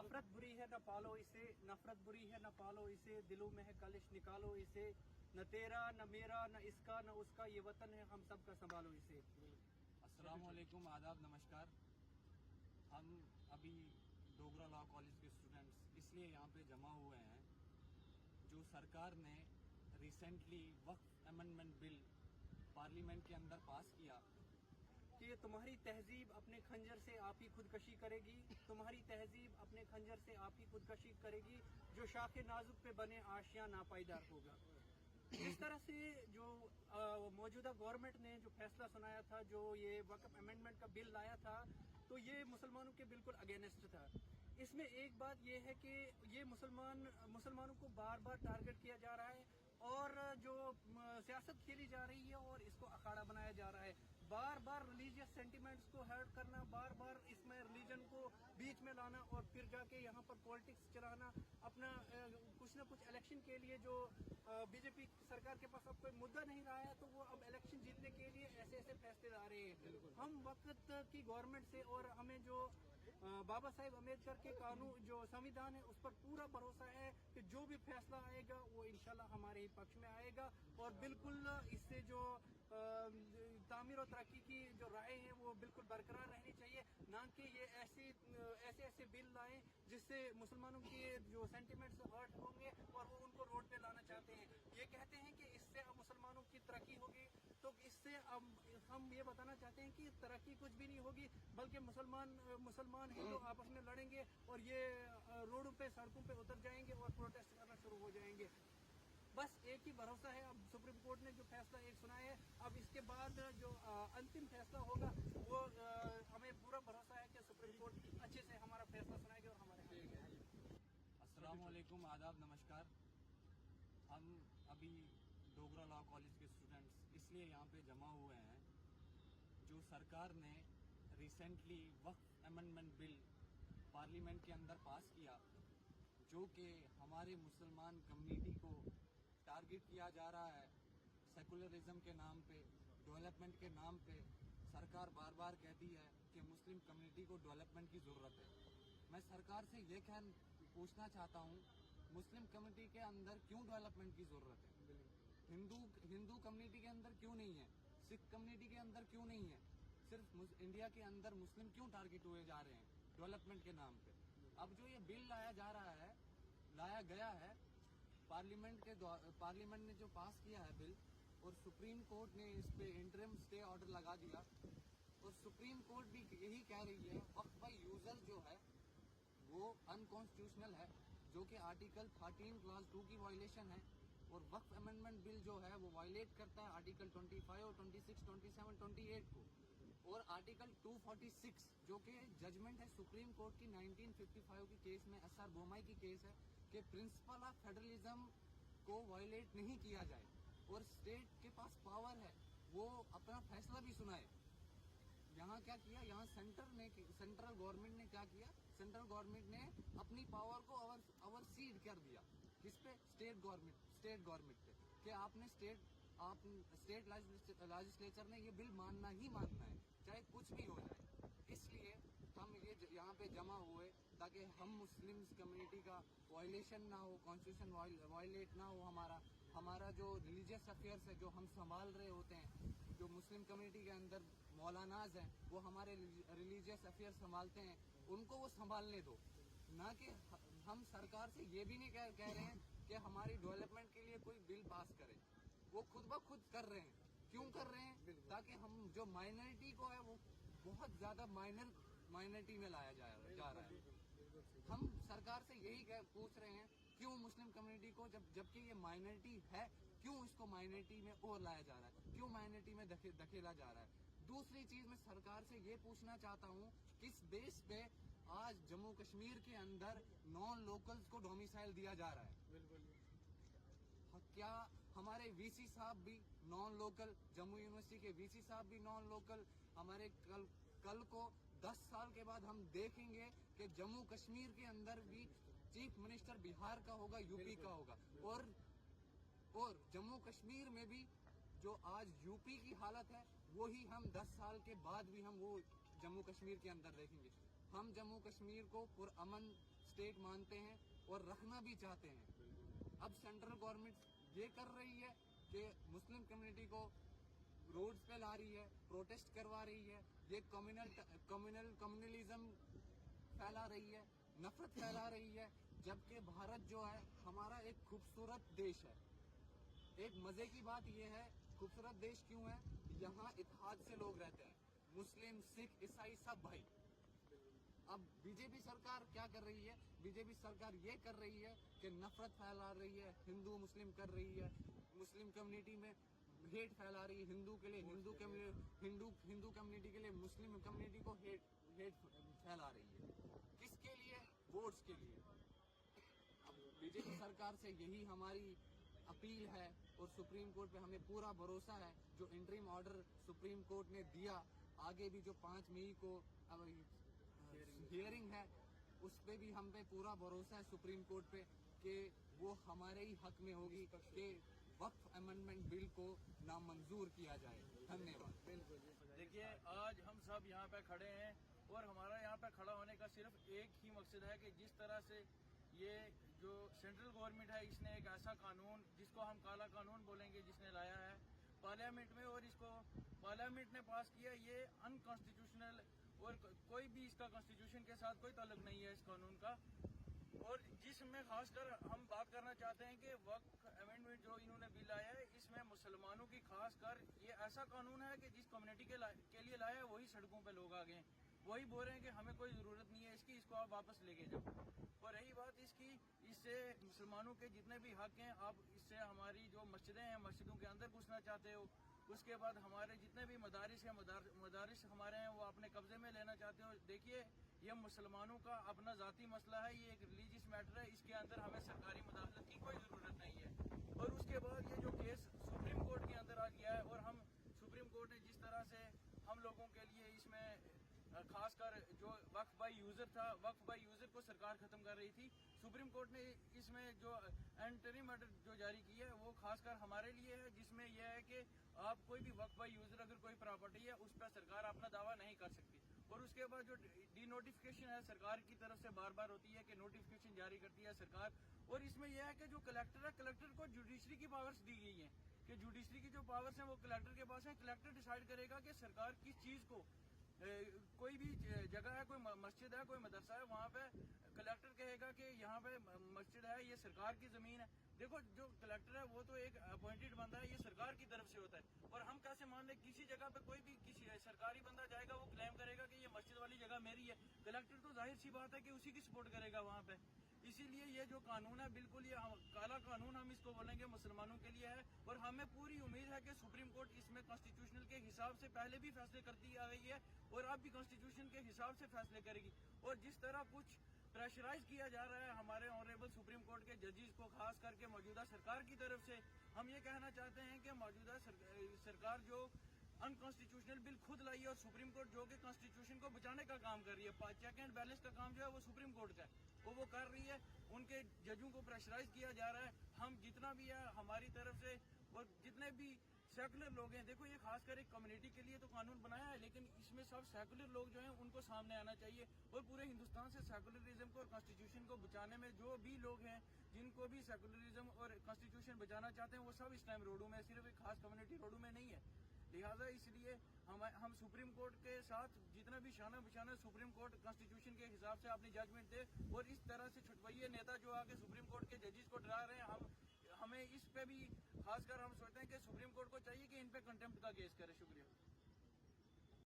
नफरत बुरी है न पालो इसे, नफरत बुरी है न पालो इसे, दिलों में है कलिश निकालो इसे, न तेरा न मेरा न इसका न उसका, ये वतन है हम सब का संभालो इसे। अस्सलाम वालेकुम, आदाब, नमस्कार। हम अभी डोगरा लॉ कॉलेज के स्टूडेंट्स इसलिए यहाँ पे जमा हुए हैं, जो सरकार ने रिसेंटली वक्फ अमेंडमेंट बिल पार्लियामेंट के अंदर पास किया कि तुम्हारी तहजीब अपने खंजर से आप ही खुदकशी करेगी, तुम्हारी तहजीब अपने खंजर से आप ही खुदकशी करेगी, जो शाखे नाजुक पे बने आशियां नापायदार होगा। इस तरह से जो मौजूदा गवर्नमेंट ने जो फैसला सुनाया था, जो ये वक्फ अमेंडमेंट का बिल लाया था, तो ये मुसलमानों के बिल्कुल अगेंस्ट था। इसमें एक बात यह है कि ये मुसलमानों को बार बार टारगेट किया जा रहा है और जो सियासत खेली जा रही है और इसको अखाड़ा बनाया जा रहा है। बार बार रिलीजियस सेंटिमेंट्स को हर्ट करना, बार बार इसमें रिलीजन को बीच में लाना और फिर जाके यहाँ पर पॉलिटिक्स चलाना, अपना कुछ न कुछ इलेक्शन के लिए जो बीजेपी सरकार के पास अब कोई मुद्दा नहीं रहा है, तो वो अब इलेक्शन जीतने के लिए ऐसे ऐसे फैसले ला रहे हैं। हम वक्त की गवर्नमेंट से और हमें जो बाबा साहेब अम्बेडकर के कानून जो संविधान है उस पर पूरा भरोसा है कि जो भी फैसला आएगा वो इंशाल्लाह हमारे ही पक्ष में आएगा और बिल्कुल इससे जो तामीर और तरक्की की जो राय है वो बिल्कुल बरकरार रहनी चाहिए, ना कि ये ऐसे बिल लाएं जिससे मुसलमानों के जो सेंटिमेंट्स हर्ट होंगे और वो उनको रोड पे लाना चाहते हैं। ये कहते हैं कि इससे अब मुसलमानों की तरक्की होगी, तो इससे अब हम ये बताना चाहते हैं कि तरक्की कुछ भी नहीं होगी, बल्कि मुसलमान हिंदू आपस में लड़ेंगे और ये रोडों पे सड़कों पे उतर जाएंगे और प्रोटेस्ट करना शुरू हो जाएंगे। बस एक ही भरोसा है, अब सुप्रीम कोर्ट ने जो फैसला एक सुनाया है, अब इसके बाद जो अंतिम फैसला होगा वो हमें पूरा भरोसा है कि सुप्रीम कोर्ट अच्छे से हमारा फैसला सुनाएगी और हमारे अस्सलाम वालेकुम, आदाब, नमस्कार। हम अभी डोगरा लॉ कॉलेज के स्टूडेंट्स इसलिए यहाँ पे जमा हुए हैं, जो सरकार ने रिसेंटली वक्फ अमेंडमेंट बिल पार्लियामेंट के अंदर पास किया, जो कि हमारे मुसलमान कम्युनिटी को टारगेट किया जा रहा है। सेकुलरिज्म के नाम पे, डेवलपमेंट के नाम पे सरकार बार बार कहती है कि मुस्लिम कम्युनिटी को डेवलपमेंट की जरूरत है। मैं सरकार से ये पूछना चाहता हूँ, मुस्लिम कम्युनिटी के अंदर क्यों डेवलपमेंट की जरूरत है? हिंदू कम्युनिटी के अंदर क्यों नहीं है? सिख कम्युनिटी के अंदर क्यों नहीं है? सिर्फ इंडिया के अंदर मुस्लिम क्यों टारगेट हुए जा रहे हैं डेवलपमेंट के नाम पे? अब जो ये बिल लाया गया है पार्लियामेंट ने जो पास किया है बिल, और सुप्रीम कोर्ट ने इस पे इंटरिम स्टे ऑर्डर लगा दिया, और सुप्रीम कोर्ट भी यही कह रही है वक्फ बाय यूजर जो है वो अनकॉन्स्टिट्यूशनल है, जो कि आर्टिकल 13 क्लास 2 की वायलेशन है, और वक्फ अमेंडमेंट बिल जो है वो वायलेट करता है आर्टिकल 25, 26, 27, 28 को, और आर्टिकल 246 जो कि जजमेंट है सुप्रीम कोर्ट की 1955 की केस में, SR बोमाई की केस है, कि प्रिंसिपल ऑफ फेडरलिज्म को वायलेट नहीं किया जाए और स्टेट के पास पावर है वो अपना फैसला भी सुनाए। यहाँ क्या किया, यहाँ सेंट्रल गवर्नमेंट ने क्या किया, सेंट्रल गवर्नमेंट ने अपनी पावर को ओवरसीड कर दिया। किस पे? स्टेट गवर्नमेंट पे, कि आपने स्टेट लेजिस्लेचर ने ये बिल मानना ही मानना है, चाहे कुछ भी हो जाए। इसलिए हम ये यहाँ पे जमा हुए ताकि हम मुस्लिम कम्युनिटी का वायलेशन ना हो, कॉन्स्टिट्यूशन वायलेट ना हो, हमारा जो रिलीजियस अफेयर्स है जो हम संभाल रहे होते हैं, जो मुस्लिम कम्युनिटी के अंदर मौलानाज हैं वो हमारे रिलीजियस अफेयर्स संभालते हैं, उनको वो संभालने दो, ना कि हम सरकार से ये भी नहीं कह रहे हैं कि हमारी डेवलपमेंट के लिए कोई बिल पास करे। वो खुद ब खुद कर रहे हैं। क्यों कर रहे हैं? ताकि हम जो माइनॉरिटी को है वो बहुत ज्यादा माइनॉरिटी में लाया जा रहा है। हम सरकार से यही पूछ रहे हैं, क्यों मुस्लिम कम्युनिटी को जबकि ये माइनॉरिटी है, क्यों इसको माइनॉरिटी में और लाया जा रहा है, क्यों माइनॉरिटी में धकेला जा रहा है? दूसरी चीज मैं सरकार से ये पूछना चाहता हूँ, किस बेस पे आज जम्मू कश्मीर के अंदर नॉन लोकल्स को डोमिसाइल दिया जा रहा है? बिल्कुल। क्या हमारे वीसी साहब भी नॉन लोकल, जम्मू यूनिवर्सिटी के वीसी साहब भी नॉन लोकल? हमारे कल को 10 साल के बाद हम देखेंगे कि जम्मू कश्मीर के अंदर भी चीफ मिनिस्टर बिहार का होगा, यूपी का होगा, और जम्मू कश्मीर में भी जो आज यूपी की हालत है वही हम 10 साल के बाद भी हम वो जम्मू कश्मीर के अंदर देखेंगे। हम जम्मू कश्मीर को पुरअमन स्टेट मानते हैं और रखना भी चाहते हैं। अब सेंट्रल गवर्नमेंट ये कर रही है कि मुस्लिम कम्युनिटी को रोड्स पे ला रही है, प्रोटेस्ट करवा रही है, ये कम्युनलिज्म फैला रही है, नफरत फैला रही है, जबकि भारत जो है हमारा एक खूबसूरत देश है। एक मजे की बात यह है, खूबसूरत देश क्यों है, यहाँ इत्तेहाद से लोग रहते हैं, मुस्लिम, सिख, ईसाई सब भाई। अब बीजेपी सरकार क्या कर रही है, बीजेपी सरकार ये कर रही है कि नफरत फैला रही है, हिंदू मुस्लिम कर रही है, मुस्लिम कम्युनिटी में हेट फैला रही है, हिंदू के लिए हिंदू कम्युनिटी के लिए मुस्लिम कम्युनिटी को हेट फैला रही है। किसके लिए? वोट्स के लिए। अब बीजेपी सरकार से यही हमारी अपील है और सुप्रीम कोर्ट पे हमें पूरा भरोसा है। जो इंटरिम ऑर्डर सुप्रीम कोर्ट ने दिया, आगे भी जो 5 मई को हियरिंग है, उस पे भी हम पे पूरा भरोसा है सुप्रीम कोर्ट पे कि वो हमारे ही हक में होगी कि वक्फ अमेंडमेंट बिल को नामंजूर किया जाए। धन्यवाद। देखिए, आज हम सब यहाँ पे खड़े हैं और हमारा यहाँ पे खड़ा होने का सिर्फ एक ही मकसद है कि जिस तरह से ये जो सेंट्रल गवर्नमेंट है, इसने एक ऐसा कानून जिसको हम काला कानून बोलेंगे, जिसने लाया है पार्लियामेंट में और इसको पार्लियामेंट ने पास किया, ये अनकॉन्स्टिट्यूशनल और कोई भी इसका कॉन्स्टिट्यूशन के साथ कोई ताल्लुक नहीं है इस कानून का। और जिसमें खासकर हम बात करना चाहते हैं कि वक्फ अमेंडमेंट जो इन्होंने बिल लाया है, इसमें मुसलमानों की खासकर ये ऐसा कानून है कि जिस कम्युनिटी के लिए लाया है वही सड़कों पे लोग आ गए हैं, वही बोल रहे हैं कि हमें कोई ज़रूरत नहीं है इसकी, इसको आप वापस लेके जाओ। और रही बात इसकी, इससे मुसलमानों के जितने भी हक हैं, आप इससे हमारी जो मस्जिदें हैं, मस्जिदों के अंदर घुसना चाहते हो। उसके बाद हमारे जितने भी मदारिस हैं, मदारिस हमारे हैं, वो अपने कब्जे में लेना चाहते हो। देखिए, ये मुसलमानों का अपना ज़ाती मसला है, ये एक रिलीजियस मैटर है, इसके अंदर हमें सरकारी मुदाखलत की कोई ज़रूरत नहीं है। और उसके बाद ये जो केस सुप्रीम कोर्ट के अंदर आ गया है, और हम सुप्रीम कोर्ट ने जिस तरह से हम लोगों के लिए इसमें खासकर जो वक्फ बाई यूजर था, वक्फ बाई यूजर को सरकार खत्म कर रही थी, सुप्रीम कोर्ट ने इसमें जो इंटरिम ऑर्डर जो जारी किया है वो खासकर हमारे लिए है, जिसमें यह है कि आप कोई भी वक्फ बाई यूजर अगर कोई प्रॉपर्टी है उस पर सरकार अपना दावा नहीं कर सकती। और उसके बाद जो डी नोटिफिकेशन है सरकार की तरफ से बार बार होती है कि नोटिफिकेशन जारी करती है सरकार। और इसमें यह है कि जो कलेक्टर है, कलेक्टर को जुडिशरी की पावर्स दी गई है कि जुडिशरी की जो पावर्स हैं वो कलेक्टर के पास है। कलेक्टर डिसाइड करेगा कि सरकार किस चीज को, कोई भी जगह है, कोई मस्जिद है, कोई मदरसा है, वहाँ पे कलेक्टर कहेगा कि यहाँ पे मस्जिद है, ये सरकार की जमीन है। देखो, जो कलेक्टर है वो तो एक अपॉइंटेड बंदा है, ये सरकार की तरफ से होता है। और हम कैसे मान लें किसी जगह पे कोई भी किसी सरकारी बंदा जाएगा, वो क्लेम करेगा कि ये मस्जिद वाली जगह मेरी है, कलेक्टर तो जाहिर सी बात है कि उसी की सपोर्ट करेगा वहाँ पे। इसीलिए ये जो कानून है बिल्कुल ये काला कानून हम इसको बोलेंगे, मुसलमानों के लिए है। और हमें पूरी उम्मीद है कि सुप्रीम कोर्ट इसमें कॉन्स्टिट्यूशनल के हिसाब से पहले भी फैसले करती आ रही है और अब भी कॉन्स्टिट्यूशन के हिसाब से फैसले करेगी। और जिस तरह कुछ प्रेशराइज किया जा रहा है हमारे ऑनरेबल सुप्रीम कोर्ट के जजेस को, खास करके मौजूदा सरकार की तरफ से, हम ये कहना चाहते हैं कि मौजूदा सरकार जो अनकॉन्स्टिट्यूशनल बिल खुद लाई है और सुप्रीम कोर्ट जो कि कॉन्स्टिट्यूशन को बचाने का काम कर रही है, चेक एंड बैलेंस का काम जो है वो सुप्रीम कोर्ट का है, वो कर रही है। उनके जजों को प्रेशराइज किया जा रहा है। हम जितना भी है हमारी तरफ से और जितने भी सेकुलर लोग हैं, देखो ये खासकर एक कम्युनिटी के लिए तो कानून बनाया है, लेकिन इसमें सब सेकुलर लोग जो हैं उनको सामने आना चाहिए। और पूरे हिंदुस्तान से सेकुलरिज्म को और कॉन्स्टिट्यूशन को बचाने में जो भी लोग हैं, जिनको भी सेकुलरिज्म और कॉन्स्टिट्यूशन बचाना चाहते हैं, वो सब इस टाइम रोडों में, सिर्फ एक खास कम्युनिटी रोडों में नहीं है। लिहाजा इसलिए हम सुप्रीम कोर्ट के साथ जितना भी शाना बिछाना, सुप्रीम कोर्ट कॉन्स्टिट्यूशन के हिसाब से अपनी जजमेंट दे। और इस तरह से छुटवैये नेता जो आके सुप्रीम कोर्ट के जजेस को डरा रहे हैं, हमें इस पे भी खासकर हम सोचते हैं कि सुप्रीम कोर्ट को चाहिए कि इन